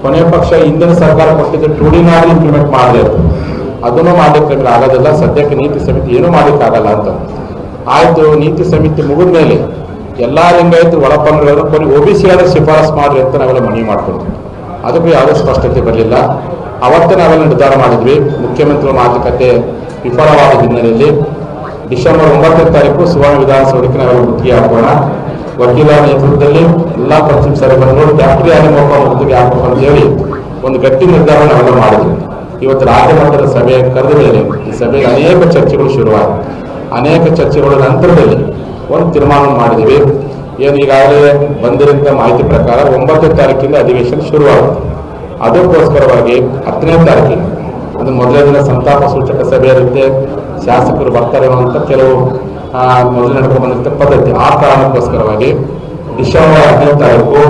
ಕೊನೆ ಪಕ್ಷ ಹಿಂದಿನ ಸರ್ಕಾರ ಕೊಟ್ಟಿದ್ದು 2D ಇಂಪ್ಲಿಮೆಂಟ್ ಮಾಡಲಿ ಅದನ್ನು ಮಾಡಲಿಕ್ಕೆ ನಮಗೆ ಆಗೋದಿಲ್ಲ. ಸದ್ಯಕ್ಕೆ ನೀತಿ ಸಮಿತಿ ಏನೂ ಮಾಡಲಿಕ್ಕಾಗಲ್ಲ ಅಂತ ಆಯಿತು. ನೀತಿ ಸಮಿತಿ ಮುಗಿದ ಮೇಲೆ ಎಲ್ಲ ಲಿಂಗಾಯತರು ಒಳಪಂಗಡಗಳನ್ನು ಕೊನೆ OBC ಆದ್ರೆ ಶಿಫಾರಸು ಮಾಡ್ರಿ ಅಂತ ನಾವೆಲ್ಲ ಮನವಿ ಮಾಡ್ಕೊಂಡ್ವಿ. ಅದಕ್ಕೂ ಯಾವುದೇ ಸ್ಪಷ್ಟತೆ ಬರಲಿಲ್ಲ. ಅವತ್ತೇ ನಾವೆಲ್ಲ ನಿರ್ಧಾರ ಮಾಡಿದ್ವಿ. ಮುಖ್ಯಮಂತ್ರಿಗಳ ಮಾತುಕತೆ ವಿಫಲವಾದ ಹಿನ್ನೆಲೆಯಲ್ಲಿ ಡಿಸೆಂಬರ್ 9ನೇ ತಾರೀಕು ಸುವರ್ಣ ವಿಧಾನಸೌಧಕ್ಕೆ ನಾವೆಲ್ಲ ಮುತ್ತಿಗೆ ಹಾಕೋಣ, ವಕೀಲರ ನೇತೃತ್ವದಲ್ಲಿ ಎಲ್ಲ ಪಶ್ಚಿಮ ಸಭೆಗಳು ಫ್ಯಾಕ್ಟರಿ ಆಗಿ ಮುತ್ತಿಗೆ ಹಾಕೋಣ ಅಂತ ಹೇಳಿ ಒಂದು ಗಟ್ಟಿ ನಿರ್ಧಾರ ನಾವೆಲ್ಲ ಮಾಡಿದ್ವಿ. ಇವತ್ತು ರಾಜ್ಯ ಮಟ್ಟದ ಸಭೆ ಕರೆದ ಮೇಲೆ ಈ ಸಭೆಯಲ್ಲಿ ಅನೇಕ ಚರ್ಚೆಗಳು ಶುರುವಾಯಿತು. ಅನೇಕ ಚರ್ಚೆಗಳ ನಂತರದಲ್ಲಿ ಒಂದು ತೀರ್ಮಾನ ಮಾಡಿದ್ದೀವಿ. ಏನು ಈಗಾಗಲೇ ಬಂದಿರೋಂಥ ಮಾಹಿತಿ ಪ್ರಕಾರ 9ನೇ ತಾರೀಕಿಂದ ಅಧಿವೇಶನ ಶುರುವಾಗುತ್ತೆ. ಅದಕ್ಕೋಸ್ಕರವಾಗಿ 10ನೇ ತಾರೀಕಿಗೆ ಅದು ಮೊದಲನೇ ದಿನ ಸಂತಾಪ ಸೂಚಕ ಸಭೆ ಇರುತ್ತೆ, ಶಾಸಕರು ಬರ್ತಾರೆ ಅನ್ನುವಂಥ ಕೆಲವು ಮೊದಲು ನಡ್ಕೊಂಡು ಬಂದಿದ್ದ ಪದ್ಧತಿ. ಆ ಕಾರಣಕ್ಕೋಸ್ಕರವಾಗಿ ಡಿಸೆಂಬರ್ 15ನೇ ತಾರೀಕು